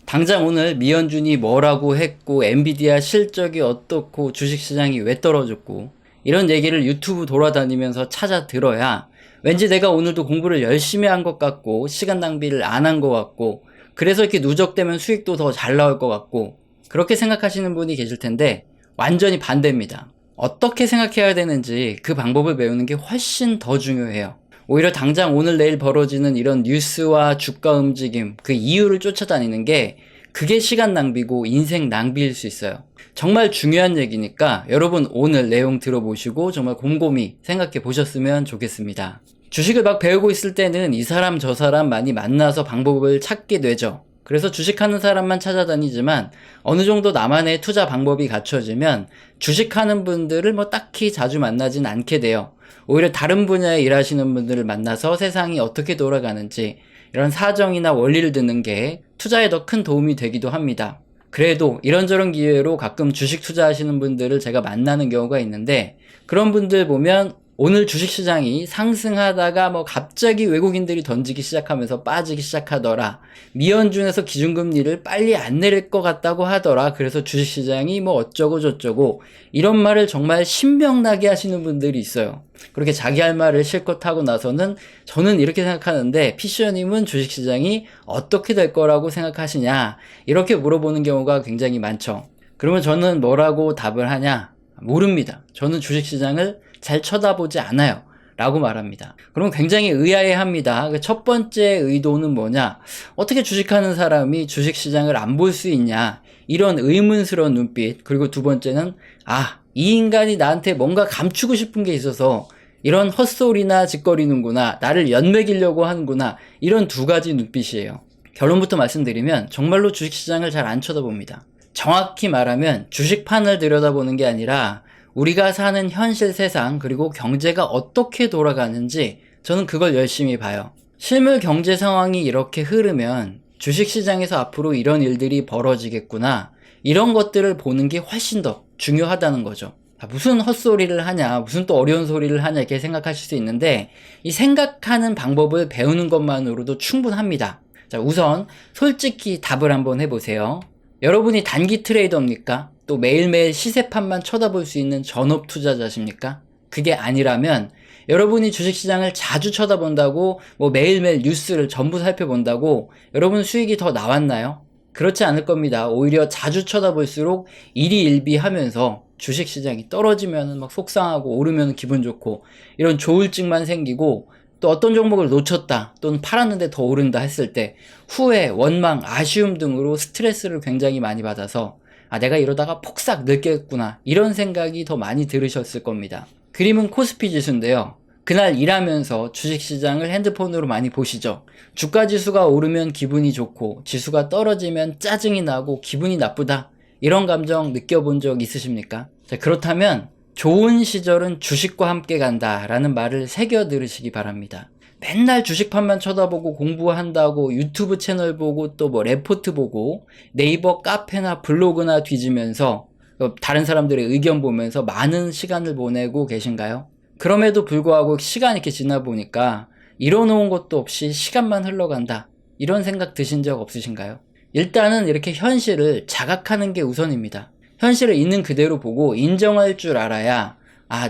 당장 오늘 미연준이 뭐라고 했고 엔비디아 실적이 어떻고 주식시장이 왜 떨어졌고 이런 얘기를 유튜브 돌아다니면서 찾아 들어야 왠지 내가 오늘도 공부를 열심히 한 것 같고 시간 낭비를 안 한 것 같고 그래서 이렇게 누적되면 수익도 더 잘 나올 것 같고 그렇게 생각하시는 분이 계실 텐데 완전히 반대입니다. 어떻게 생각해야 되는지 그 방법을 배우는 게 훨씬 더 중요해요. 오히려 당장 오늘 내일 벌어지는 이런 뉴스와 주가 움직임, 그 이유를 쫓아다니는 게 그게 시간 낭비고 인생 낭비일 수 있어요. 정말 중요한 얘기니까 여러분 오늘 내용 들어보시고 정말 곰곰이 생각해 보셨으면 좋겠습니다. 주식을 막 배우고 있을 때는 이 사람 저 사람 많이 만나서 방법을 찾게 되죠. 그래서 주식하는 사람만 찾아다니지만 어느 정도 나만의 투자 방법이 갖춰지면 주식하는 분들을 뭐 딱히 자주 만나진 않게 돼요. 오히려 다른 분야에 일하시는 분들을 만나서 세상이 어떻게 돌아가는지 이런 사정이나 원리를 듣는 게 투자에 더 큰 도움이 되기도 합니다. 그래도 이런저런 기회로 가끔 주식 투자하시는 분들을 제가 만나는 경우가 있는데 그런 분들 보면 오늘 주식시장이 상승하다가 뭐 갑자기 외국인들이 던지기 시작하면서 빠지기 시작하더라. 미연준에서 기준금리를 빨리 안 내릴 것 같다고 하더라. 그래서 주식시장이 뭐 어쩌고 저쩌고 이런 말을 정말 신명나게 하시는 분들이 있어요. 그렇게 자기 할 말을 실컷 하고 나서는 저는 이렇게 생각하는데 피셔님은 주식시장이 어떻게 될 거라고 생각하시냐 이렇게 물어보는 경우가 굉장히 많죠. 그러면 저는 뭐라고 답을 하냐? 모릅니다. 저는 주식시장을 잘 쳐다보지 않아요. 라고 말합니다. 그럼 굉장히 의아해합니다. 첫 번째 의도는 뭐냐? 어떻게 주식하는 사람이 주식시장을 안 볼 수 있냐? 이런 의문스러운 눈빛. 그리고 두 번째는 이 인간이 나한테 뭔가 감추고 싶은 게 있어서 이런 헛소리나 짓거리는구나. 나를 연맥이려고 하는구나. 이런 두 가지 눈빛이에요. 결론부터 말씀드리면 정말로 주식시장을 잘 안 쳐다봅니다. 정확히 말하면 주식판을 들여다보는 게 아니라 우리가 사는 현실 세상 그리고 경제가 어떻게 돌아가는지 저는 그걸 열심히 봐요. 실물 경제 상황이 이렇게 흐르면 주식시장에서 앞으로 이런 일들이 벌어지겠구나 이런 것들을 보는 게 훨씬 더 중요하다는 거죠. 무슨 헛소리를 하냐 무슨 또 어려운 소리를 하냐 이렇게 생각하실 수 있는데 이 생각하는 방법을 배우는 것만으로도 충분합니다. 자, 우선 솔직히 답을 한번 해보세요. 여러분이 단기 트레이더입니까? 또 매일매일 시세판만 쳐다볼 수 있는 전업 투자자십니까? 그게 아니라면 여러분이 주식시장을 자주 쳐다본다고 뭐 매일매일 뉴스를 전부 살펴본다고 여러분 수익이 더 나왔나요? 그렇지 않을 겁니다. 오히려 자주 쳐다볼수록 일희일비하면서 주식시장이 떨어지면 막 속상하고 오르면 기분 좋고 이런 조울증만 생기고 또 어떤 종목을 놓쳤다 또는 팔았는데 더 오른다 했을 때 후회, 원망, 아쉬움 등으로 스트레스를 굉장히 많이 받아서 내가 이러다가 폭삭 늙겠구나 이런 생각이 더 많이 들으셨을 겁니다. 그림은 코스피 지수인데요. 그날 일하면서 주식시장을 핸드폰으로 많이 보시죠. 주가지수가 오르면 기분이 좋고 지수가 떨어지면 짜증이 나고 기분이 나쁘다 이런 감정 느껴본 적 있으십니까? 자, 그렇다면 좋은 시절은 주식과 함께 간다라는 말을 새겨 들으시기 바랍니다. 맨날 주식판만 쳐다보고 공부한다고 유튜브 채널 보고 또 뭐 레포트 보고 네이버 카페나 블로그나 뒤지면서 다른 사람들의 의견 보면서 많은 시간을 보내고 계신가요? 그럼에도 불구하고 시간이 이렇게 지나 보니까 이뤄놓은 것도 없이 시간만 흘러간다 이런 생각 드신 적 없으신가요? 일단은 이렇게 현실을 자각하는 게 우선입니다. 현실을 있는 그대로 보고 인정할 줄 알아야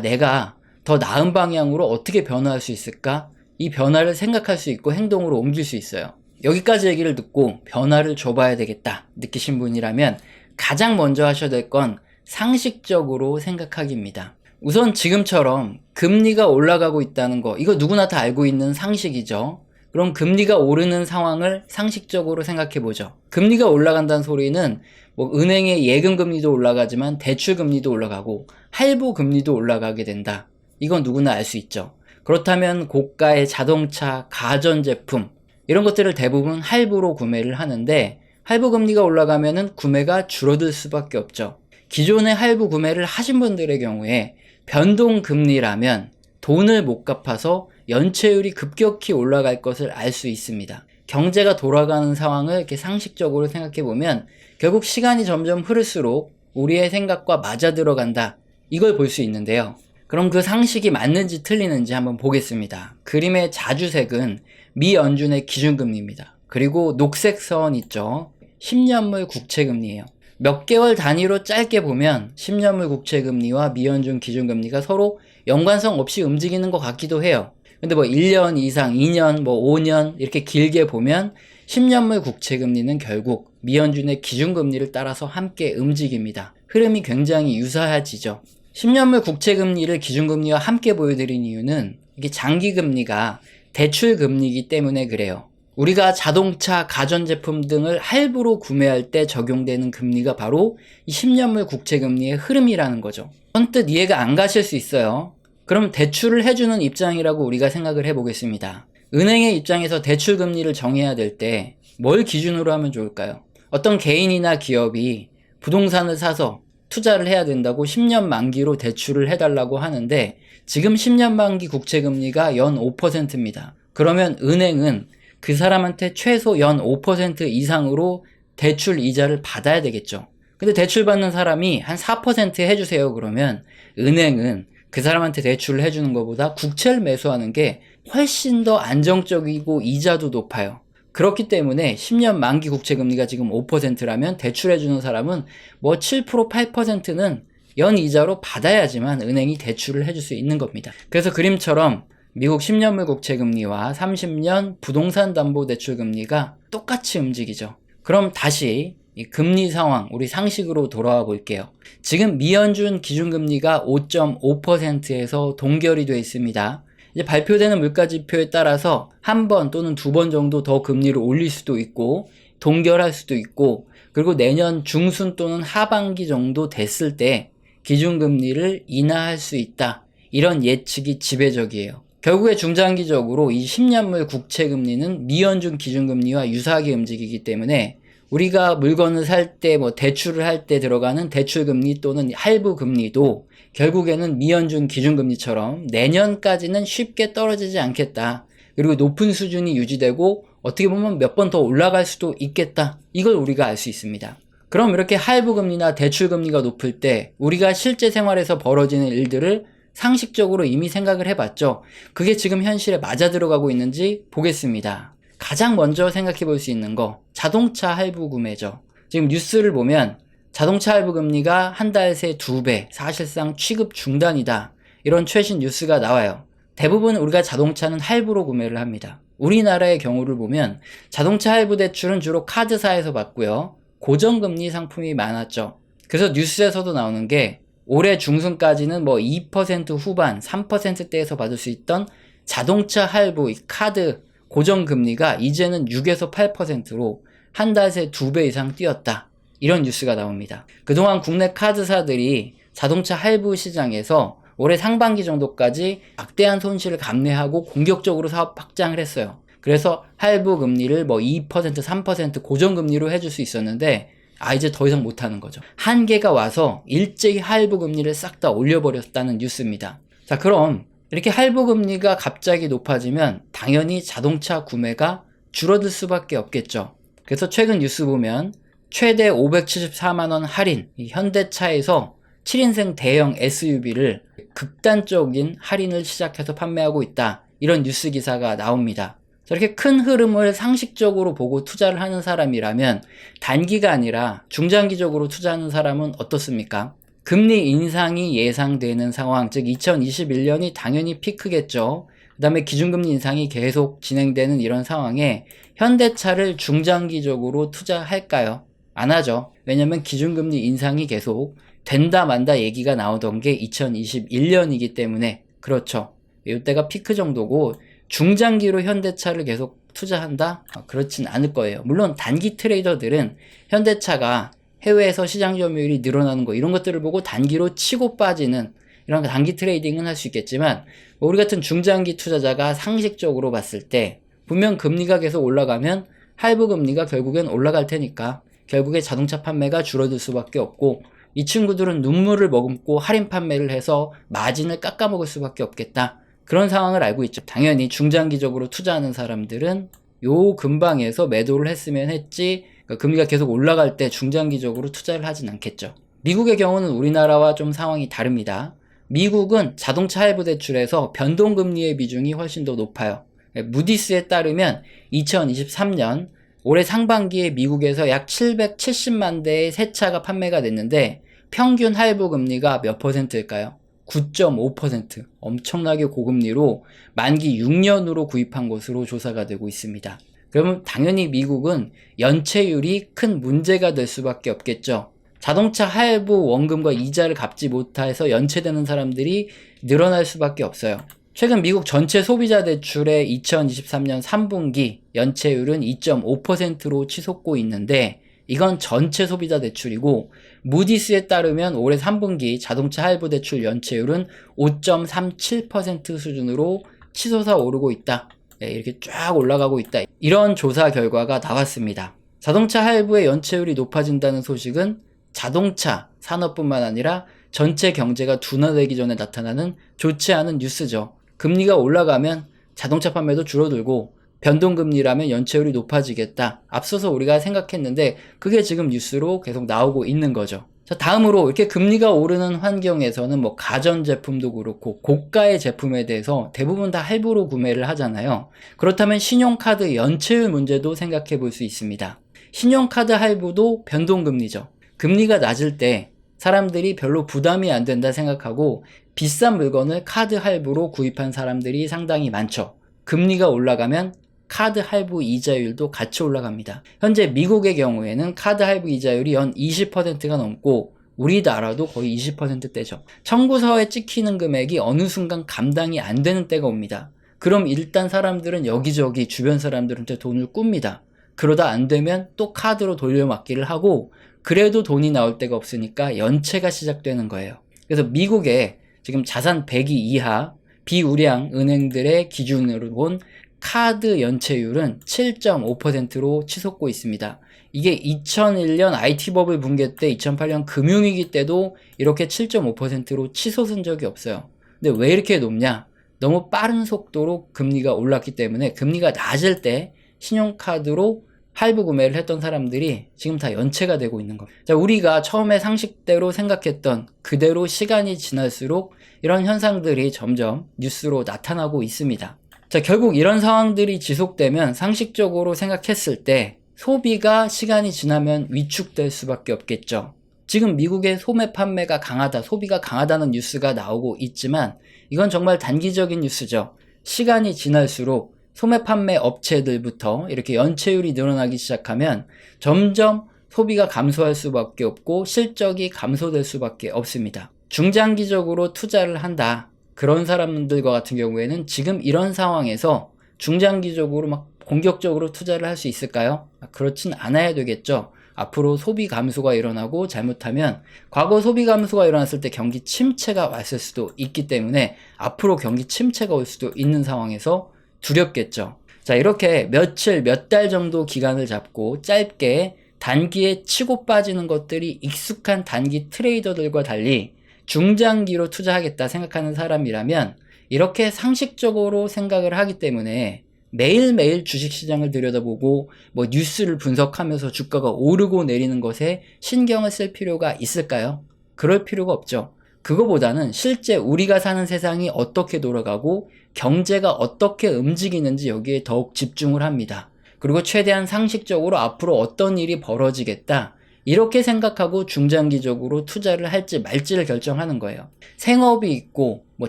내가 더 나은 방향으로 어떻게 변화할 수 있을까? 이 변화를 생각할 수 있고 행동으로 옮길 수 있어요. 여기까지 얘기를 듣고 변화를 줘봐야 되겠다 느끼신 분이라면 가장 먼저 하셔야 될 건 상식적으로 생각하기입니다. 우선 지금처럼 금리가 올라가고 있다는 거 이거 누구나 다 알고 있는 상식이죠. 그럼 금리가 오르는 상황을 상식적으로 생각해보죠. 금리가 올라간다는 소리는 뭐 은행의 예금금리도 올라가지만 대출금리도 올라가고 할부금리도 올라가게 된다. 이건 누구나 알 수 있죠. 그렇다면 고가의 자동차, 가전제품 이런 것들을 대부분 할부로 구매를 하는데 할부금리가 올라가면은 구매가 줄어들 수밖에 없죠. 기존의 할부 구매를 하신 분들의 경우에 변동금리라면 돈을 못 갚아서 연체율이 급격히 올라갈 것을 알 수 있습니다. 경제가 돌아가는 상황을 이렇게 상식적으로 생각해 보면 결국 시간이 점점 흐를수록 우리의 생각과 맞아 들어간다. 이걸 볼 수 있는데요. 그럼 그 상식이 맞는지 틀리는지 한번 보겠습니다. 그림의 자주색은 미연준의 기준금리입니다. 그리고 녹색 선 있죠. 10년물 국채금리예요. 몇 개월 단위로 짧게 보면 10년물 국채금리와 미연준 기준금리가 서로 연관성 없이 움직이는 것 같기도 해요. 근데 뭐 1년 이상, 2년, 뭐 5년 이렇게 길게 보면 10년물 국채금리는 결국 미연준의 기준금리를 따라서 함께 움직입니다. 흐름이 굉장히 유사해지죠. 10년물 국채금리를 기준금리와 함께 보여드린 이유는 이게 장기금리가 대출금리이기 때문에 그래요. 우리가 자동차, 가전제품 등을 할부로 구매할 때 적용되는 금리가 바로 이 10년물 국채금리의 흐름이라는 거죠. 언뜻 이해가 안 가실 수 있어요. 그럼 대출을 해주는 입장이라고 우리가 생각을 해보겠습니다. 은행의 입장에서 대출금리를 정해야 될 때 뭘 기준으로 하면 좋을까요? 어떤 개인이나 기업이 부동산을 사서 투자를 해야 된다고 10년 만기로 대출을 해달라고 하는데 지금 10년 만기 국채금리가 연 5%입니다. 그러면 은행은 그 사람한테 최소 연 5% 이상으로 대출 이자를 받아야 되겠죠. 근데 대출 받는 사람이 한 4% 해주세요 그러면 은행은 그 사람한테 대출을 해주는 것보다 국채를 매수하는 게 훨씬 더 안정적이고 이자도 높아요. 그렇기 때문에 10년 만기 국채금리가 지금 5%라면 대출해주는 사람은 뭐 7%, 8%는 연 이자로 받아야지만 은행이 대출을 해줄 수 있는 겁니다. 그래서 그림처럼 미국 10년물 국채금리와 30년 부동산담보대출금리가 똑같이 움직이죠. 그럼 다시 이 금리 상황, 우리 상식으로 돌아와 볼게요. 지금 미연준 기준금리가 5.5%에서 동결이 되어 있습니다. 이제 발표되는 물가지표에 따라서 한 번 또는 두 번 정도 더 금리를 올릴 수도 있고 동결할 수도 있고 그리고 내년 중순 또는 하반기 정도 됐을 때 기준금리를 인하할 수 있다. 이런 예측이 지배적이에요. 결국에 중장기적으로 이 10년물 국채금리는 미연준 기준금리와 유사하게 움직이기 때문에 우리가 물건을 살 때 뭐 대출을 할 때 들어가는 대출금리 또는 할부금리도 결국에는 미연준 기준금리처럼 내년까지는 쉽게 떨어지지 않겠다. 그리고 높은 수준이 유지되고 어떻게 보면 몇 번 더 올라갈 수도 있겠다. 이걸 우리가 알 수 있습니다. 그럼 이렇게 할부금리나 대출금리가 높을 때 우리가 실제 생활에서 벌어지는 일들을 상식적으로 이미 생각을 해봤죠. 그게 지금 현실에 맞아 들어가고 있는지 보겠습니다. 가장 먼저 생각해 볼 수 있는 거 자동차 할부 구매죠. 지금 뉴스를 보면 자동차 할부 금리가 한 달 새 2배, 사실상 취급 중단이다. 이런 최신 뉴스가 나와요. 대부분 우리가 자동차는 할부로 구매를 합니다. 우리나라의 경우를 보면 자동차 할부 대출은 주로 카드사에서 받고요. 고정금리 상품이 많았죠. 그래서 뉴스에서도 나오는 게 올해 중순까지는 뭐 2% 후반, 3%대에서 받을 수 있던 자동차 할부, 카드 고정금리가 이제는 6에서 8%로 한 달 새 2배 이상 뛰었다. 이런 뉴스가 나옵니다. 그동안 국내 카드사들이 자동차 할부 시장에서 올해 상반기 정도까지 막대한 손실을 감내하고 공격적으로 사업 확장을 했어요. 그래서 할부 금리를 뭐 2%, 3% 고정금리로 해줄 수 있었는데 이제 더 이상 못하는 거죠. 한계가 와서 일제히 할부 금리를 싹 다 올려버렸다는 뉴스입니다. 자, 그럼 이렇게 할부 금리가 갑자기 높아지면 당연히 자동차 구매가 줄어들 수밖에 없겠죠. 그래서 최근 뉴스 보면 최대 574만원 할인, 이 현대차에서 7인승 대형 SUV를 극단적인 할인을 시작해서 판매하고 있다. 이런 뉴스 기사가 나옵니다. 저렇게 큰 흐름을 상식적으로 보고 투자를 하는 사람이라면 단기가 아니라 중장기적으로 투자하는 사람은 어떻습니까? 금리 인상이 예상되는 상황, 즉 2021년이 당연히 피크겠죠. 그 다음에 기준금리 인상이 계속 진행되는 이런 상황에 현대차를 중장기적으로 투자할까요? 안 하죠. 왜냐면 기준금리 인상이 계속 된다 만다 얘기가 나오던 게 2021년이기 때문에 그렇죠. 이때가 피크 정도고 중장기로 현대차를 계속 투자한다? 그렇진 않을 거예요. 물론 단기 트레이더들은 현대차가 해외에서 시장 점유율이 늘어나는 거 이런 것들을 보고 단기로 치고 빠지는 이런 단기 트레이딩은 할 수 있겠지만 우리 같은 중장기 투자자가 상식적으로 봤을 때 분명 금리가 계속 올라가면 할부 금리가 결국엔 올라갈 테니까 결국에 자동차 판매가 줄어들 수밖에 없고 이 친구들은 눈물을 머금고 할인 판매를 해서 마진을 깎아먹을 수밖에 없겠다. 그런 상황을 알고 있죠. 당연히 중장기적으로 투자하는 사람들은 요 근방에서 매도를 했으면 했지 그러니까 금리가 계속 올라갈 때 중장기적으로 투자를 하진 않겠죠. 미국의 경우는 우리나라와 좀 상황이 다릅니다. 미국은 자동차 할부 대출에서 변동금리의 비중이 훨씬 더 높아요. 무디스에 따르면 2023년 올해 상반기에 미국에서 약 770만 대의 새 차가 판매가 됐는데 평균 할부 금리가 몇 퍼센트일까요? 9.5%. 엄청나게 고금리로 만기 6년으로 구입한 것으로 조사가 되고 있습니다. 그러면 당연히 미국은 연체율이 큰 문제가 될 수밖에 없겠죠. 자동차 할부 원금과 이자를 갚지 못해서 연체되는 사람들이 늘어날 수밖에 없어요. 최근 미국 전체 소비자 대출의 2023년 3분기 연체율은 2.5%로 치솟고 있는데 이건 전체 소비자 대출이고 무디스에 따르면 올해 3분기 자동차 할부 대출 연체율은 5.37% 수준으로 치솟아 오르고 있다. 이렇게 쫙 올라가고 있다. 이런 조사 결과가 나왔습니다. 자동차 할부의 연체율이 높아진다는 소식은 자동차 산업뿐만 아니라 전체 경제가 둔화되기 전에 나타나는 좋지 않은 뉴스죠. 금리가 올라가면 자동차 판매도 줄어들고 변동금리라면 연체율이 높아지겠다. 앞서서 우리가 생각했는데 그게 지금 뉴스로 계속 나오고 있는 거죠. 자, 다음으로 이렇게 금리가 오르는 환경에서는 뭐 가전제품도 그렇고 고가의 제품에 대해서 대부분 다 할부로 구매를 하잖아요. 그렇다면 신용카드 연체율 문제도 생각해 볼 수 있습니다. 신용카드 할부도 변동금리죠. 금리가 낮을 때 사람들이 별로 부담이 안 된다 생각하고 비싼 물건을 카드 할부로 구입한 사람들이 상당히 많죠. 금리가 올라가면 카드 할부 이자율도 같이 올라갑니다. 현재 미국의 경우에는 카드 할부 이자율이 연 20%가 넘고 우리나라도 거의 20%대죠. 청구서에 찍히는 금액이 어느 순간 감당이 안 되는 때가 옵니다. 그럼 일단 사람들은 여기저기 주변 사람들한테 돈을 꿉니다. 그러다 안 되면 또 카드로 돌려막기를 하고 그래도 돈이 나올 데가 없으니까 연체가 시작되는 거예요. 그래서 미국의 지금 자산 100위 이하 비우량 은행들의 기준으로 본 카드 연체율은 7.5%로 치솟고 있습니다. 이게 2001년 IT버블 붕괴 때 2008년 금융위기 때도 이렇게 7.5%로 치솟은 적이 없어요. 근데 왜 이렇게 높냐? 너무 빠른 속도로 금리가 올랐기 때문에 금리가 낮을 때 신용카드로 할부 구매를 했던 사람들이 지금 다 연체가 되고 있는 겁니다. 자, 우리가 처음에 상식대로 생각했던 그대로 시간이 지날수록 이런 현상들이 점점 뉴스로 나타나고 있습니다. 자, 결국 이런 상황들이 지속되면 상식적으로 생각했을 때 소비가 시간이 지나면 위축될 수밖에 없겠죠. 지금 미국의 소매 판매가 강하다, 소비가 강하다는 뉴스가 나오고 있지만 이건 정말 단기적인 뉴스죠. 시간이 지날수록 소매 판매 업체들부터 이렇게 연체율이 늘어나기 시작하면 점점 소비가 감소할 수밖에 없고 실적이 감소될 수밖에 없습니다. 중장기적으로 투자를 한다. 그런 사람들과 같은 경우에는 지금 이런 상황에서 중장기적으로 막 공격적으로 투자를 할 수 있을까요? 그렇진 않아야 되겠죠. 앞으로 소비 감소가 일어나고 잘못하면 과거 소비 감소가 일어났을 때 경기 침체가 왔을 수도 있기 때문에 앞으로 경기 침체가 올 수도 있는 상황에서 두렵겠죠. 자, 이렇게 며칠, 몇 달 정도 기간을 잡고 짧게 단기에 치고 빠지는 것들이 익숙한 단기 트레이더들과 달리 중장기로 투자하겠다 생각하는 사람이라면 이렇게 상식적으로 생각을 하기 때문에 매일매일 주식시장을 들여다보고 뭐 뉴스를 분석하면서 주가가 오르고 내리는 것에 신경을 쓸 필요가 있을까요? 그럴 필요가 없죠. 그거보다는 실제 우리가 사는 세상이 어떻게 돌아가고 경제가 어떻게 움직이는지 여기에 더욱 집중을 합니다. 그리고 최대한 상식적으로 앞으로 어떤 일이 벌어지겠다. 이렇게 생각하고 중장기적으로 투자를 할지 말지를 결정하는 거예요. 생업이 있고 뭐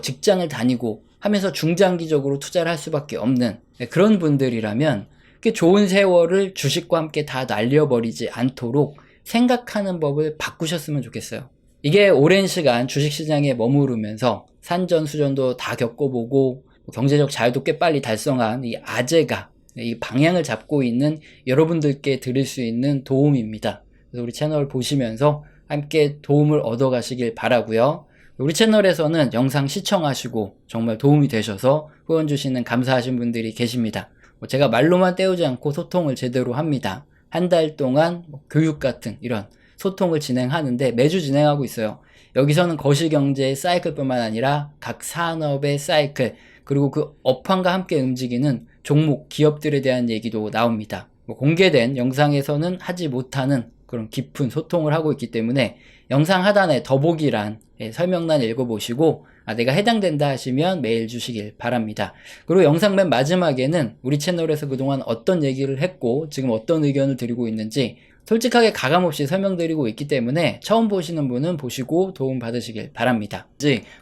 직장을 다니고 하면서 중장기적으로 투자를 할 수밖에 없는 그런 분들이라면 좋은 세월을 주식과 함께 다 날려버리지 않도록 생각하는 법을 바꾸셨으면 좋겠어요. 이게 오랜 시간 주식시장에 머무르면서 산전수전도 다 겪어보고 경제적 자유도 꽤 빨리 달성한 이 아재가 이 방향을 잡고 있는 여러분들께 드릴 수 있는 도움입니다. 그래서 우리 채널 보시면서 함께 도움을 얻어 가시길 바라고요. 우리 채널에서는 영상 시청하시고 정말 도움이 되셔서 후원 주시는 감사하신 분들이 계십니다. 제가 말로만 때우지 않고 소통을 제대로 합니다. 한 달 동안 교육 같은 이런 소통을 진행하는데 매주 진행하고 있어요. 여기서는 거시경제의 사이클뿐만 아니라 각 산업의 사이클 그리고 그 업황과 함께 움직이는 종목, 기업들에 대한 얘기도 나옵니다. 공개된 영상에서는 하지 못하는 그런 깊은 소통을 하고 있기 때문에 영상 하단에 더보기란 설명란 읽어보시고 내가 해당된다 하시면 메일 주시길 바랍니다. 그리고 영상 맨 마지막에는 우리 채널에서 그동안 어떤 얘기를 했고 지금 어떤 의견을 드리고 있는지 솔직하게 가감없이 설명드리고 있기 때문에 처음 보시는 분은 보시고 도움 받으시길 바랍니다.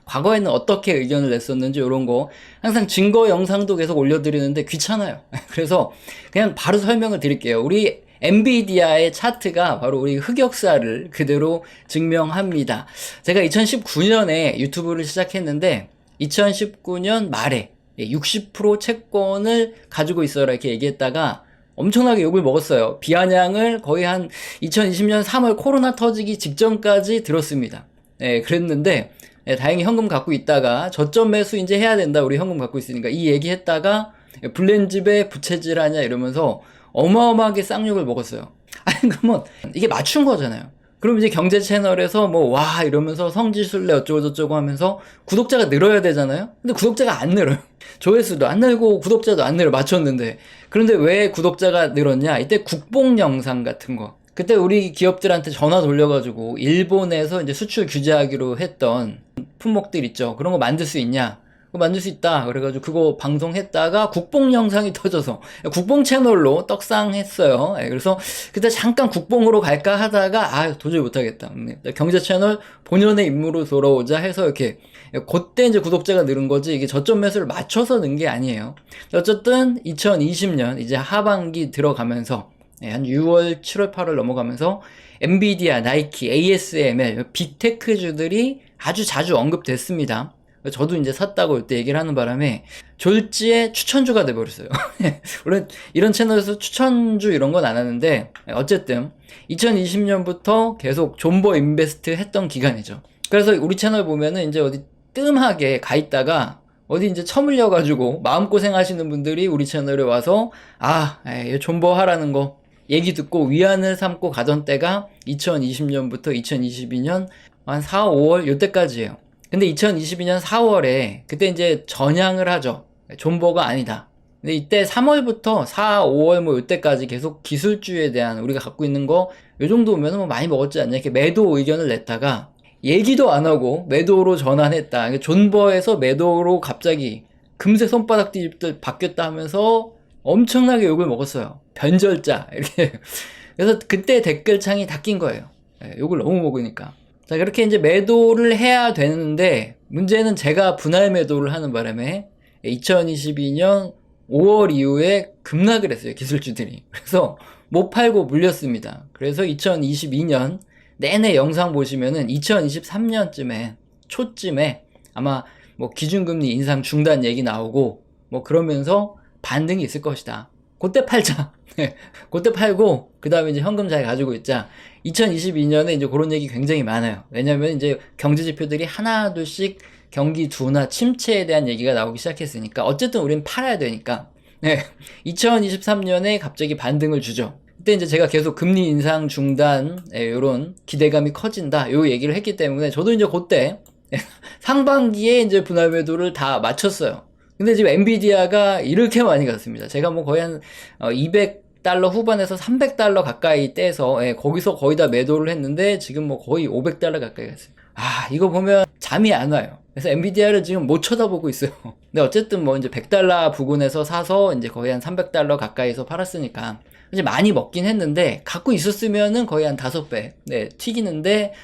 과거에는 어떻게 의견을 냈었는지 이런 거 항상 증거 영상도 계속 올려드리는데 귀찮아요. 그래서 그냥 바로 설명을 드릴게요. 우리 엔비디아의 차트가 바로 우리 흑역사를 그대로 증명합니다. 제가 2019년에 유튜브를 시작했는데 2019년 말에 60% 채권을 가지고 있어라 이렇게 얘기했다가 엄청나게 욕을 먹었어요. 비아냥을 거의 한 2020년 3월 코로나 터지기 직전까지 들었습니다. 그랬는데 다행히 현금 갖고 있다가 저점 매수 이제 해야 된다. 우리 현금 갖고 있으니까 이 얘기했다가 블렌집에 부채질 하냐 이러면서 어마어마하게 쌍욕을 먹었어요. 아니 그러면 이게 맞춘 거잖아요. 그럼 이제 경제 채널에서 뭐 와 이러면서 성지순례 어쩌고저쩌고 하면서 구독자가 늘어야 되잖아요. 근데 구독자가 안 늘어요. 조회수도 안 늘고 구독자도 안 늘어 맞췄는데. 그런데 왜 구독자가 늘었냐? 이때 국뽕 영상 같은 거. 그때 우리 기업들한테 전화 돌려가지고 일본에서 이제 수출 규제하기로 했던 품목들 있죠. 그런 거 만들 수 있냐? 그거 만들 수 있다. 그래가지고 그거 방송했다가 국뽕 영상이 터져서 국뽕 채널로 떡상했어요. 그래서 그때 잠깐 국뽕으로 갈까 하다가 도저히 못하겠다. 경제 채널 본연의 임무로 돌아오자 해서 이렇게 그때 이제 구독자가 늘은 거지 이게 저점 매수를 맞춰서 는 게 아니에요. 어쨌든 2020년 이제 하반기 들어가면서 한 6월, 7월, 8월 넘어가면서 엔비디아, 나이키, ASML 빅테크주들이 아주 자주 언급됐습니다. 저도 이제 샀다고 이때 얘기를 하는 바람에 졸지에 추천주가 돼버렸어요. 물론 이런 채널에서 추천주 이런 건 안 하는데 어쨌든 2020년부터 계속 존버 인베스트 했던 기간이죠. 그래서 우리 채널 보면은 이제 어디 뜸하게 가 있다가 어디 이제 처물려가지고 마음고생 하시는 분들이 우리 채널에 와서 존버 하라는 거 얘기 듣고 위안을 삼고 가던 때가 2020년부터 2022년 한 4, 5월 요때까지예요. 근데 2022년 4월에 그때 이제 전향을 하죠. 존버가 아니다. 근데 이때 3월부터 4, 5월 뭐 이때까지 계속 기술주에 대한 우리가 갖고 있는 거 요 정도면 뭐 많이 먹었지 않냐 이렇게 매도 의견을 냈다가 얘기도 안 하고 매도로 전환했다. 존버에서 매도로 갑자기 금세 손바닥 뒤집듯 바뀌었다 하면서 엄청나게 욕을 먹었어요. 변절자 이렇게. 그래서 그때 댓글창이 다 낀 거예요. 욕을 너무 먹으니까. 자, 그렇게 이제 매도를 해야 되는데, 문제는 제가 분할 매도를 하는 바람에, 2022년 5월 이후에 급락을 했어요, 기술주들이. 그래서 못 팔고 물렸습니다. 그래서 2022년 내내 영상 보시면은 2023년쯤에, 초쯤에 아마 뭐 기준금리 인상 중단 얘기 나오고, 뭐 그러면서 반등이 있을 것이다. 그때 팔자. 그때 팔고, 그 다음에 이제 현금 잘 가지고 있자. 2022년에 이제 그런 얘기 굉장히 많아요. 왜냐면 이제 경제 지표들이 하나, 둘씩 경기 둔화, 침체에 대한 얘기가 나오기 시작했으니까. 어쨌든 우리는 팔아야 되니까. 2023년에 갑자기 반등을 주죠. 그때 이제 제가 계속 금리 인상 중단, 요런 기대감이 커진다. 요 얘기를 했기 때문에 저도 이제 그때 상반기에 이제 분할 매도를 다 마쳤어요. 근데 지금 엔비디아가 이렇게 많이 갔습니다. 제가 뭐 거의 한 200달러 후반에서 300달러 가까이 떼서 거기서 거의 다 매도를 했는데 지금 뭐 거의 500달러 가까이 갔어요. 이거 보면 잠이 안 와요. 그래서 엔비디아를 지금 못 쳐다보고 있어요. 근데 어쨌든 뭐 이제 100달러 부근에서 사서 이제 거의 한 300달러 가까이서 팔았으니까 이제 많이 먹긴 했는데 갖고 있었으면은 거의 한 5배 튀기는데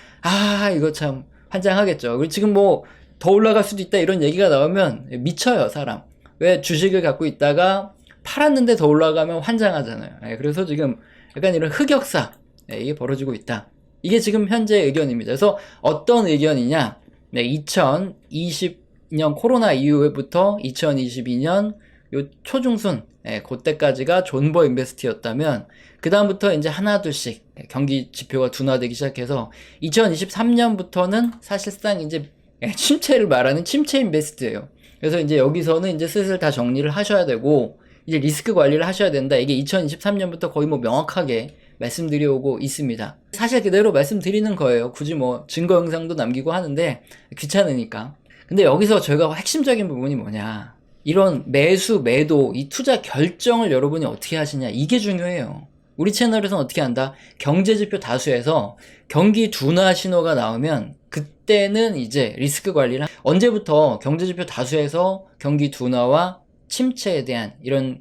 이거 참 환장하겠죠. 그리고 지금 뭐 더 올라갈 수도 있다 이런 얘기가 나오면 미쳐요 사람. 왜 주식을 갖고 있다가 팔았는데 더 올라가면 환장하잖아요. 그래서 지금 약간 이런 흑역사 이게 벌어지고 있다. 이게 지금 현재 의견입니다. 그래서 어떤 의견이냐, 2020년 코로나 이후부터 2022년 요 초중순 그때까지가 존버 인베스트였다면 그 다음부터 이제 하나 둘씩 경기 지표가 둔화되기 시작해서 2023년부터는 사실상 이제 침체를 말하는 침체 인베스트예요. 그래서 이제 여기서는 이제 슬슬 다 정리를 하셔야 되고 이제 리스크 관리를 하셔야 된다. 이게 2023년부터 거의 뭐 명확하게 말씀드려오고 있습니다. 사실 그대로 말씀드리는 거예요. 굳이 뭐 증거 영상도 남기고 하는데 귀찮으니까. 근데 여기서 저희가 핵심적인 부분이 뭐냐, 이런 매수 매도 이 투자 결정을 여러분이 어떻게 하시냐, 이게 중요해요. 우리 채널에서는 어떻게 한다? 경제지표 다수에서 경기 둔화 신호가 나오면 그때는 이제 리스크 관리를 언제부터 경제지표 다수에서 경기 둔화와 침체에 대한 이런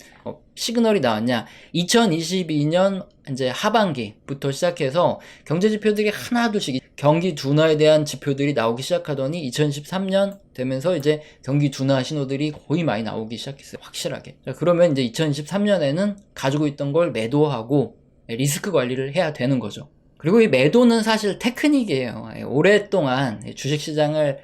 시그널이 나왔냐? 2022년 이제 하반기부터 시작해서 경제지표들이 하나둘씩 경기 둔화에 대한 지표들이 나오기 시작하더니 2013년 되면서 이제 경기 둔화 신호들이 거의 많이 나오기 시작했어요. 확실하게. 자, 그러면 이제 2023년에는 가지고 있던 걸 매도하고 리스크 관리를 해야 되는 거죠. 그리고 이 매도는 사실 테크닉이에요. 오랫동안 주식시장을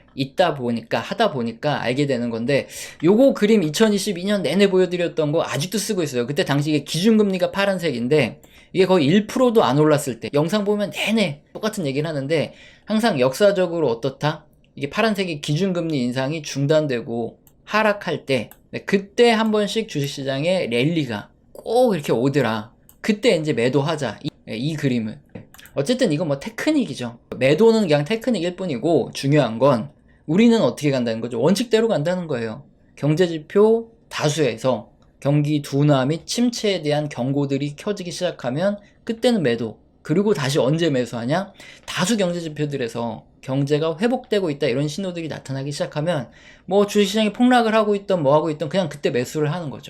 하다 보니까 알게 되는 건데, 요거 그림 2022년 내내 보여드렸던 거 아직도 쓰고 있어요. 그때 당시 이게 기준금리가 파란색인데, 이게 거의 1%도 안 올랐을 때, 영상 보면 내내 똑같은 얘기를 하는데, 항상 역사적으로 어떻다? 이게 파란색이 기준금리 인상이 중단되고 하락할 때, 그때 한 번씩 주식시장에 랠리가 꼭 이렇게 오더라. 그때 이제 매도하자. 이 그림을. 어쨌든 이건 뭐 테크닉이죠. 매도는 그냥 테크닉일 뿐이고 중요한 건 우리는 어떻게 간다는 거죠. 원칙대로 간다는 거예요. 경제지표 다수에서 경기 둔화 및 침체에 대한 경고들이 켜지기 시작하면 그때는 매도. 그리고 다시 언제 매수하냐? 다수 경제지표들에서 경제가 회복되고 있다 이런 신호들이 나타나기 시작하면 뭐 주식시장이 폭락을 하고 있던 뭐 하고 있던 그냥 그때 매수를 하는 거죠.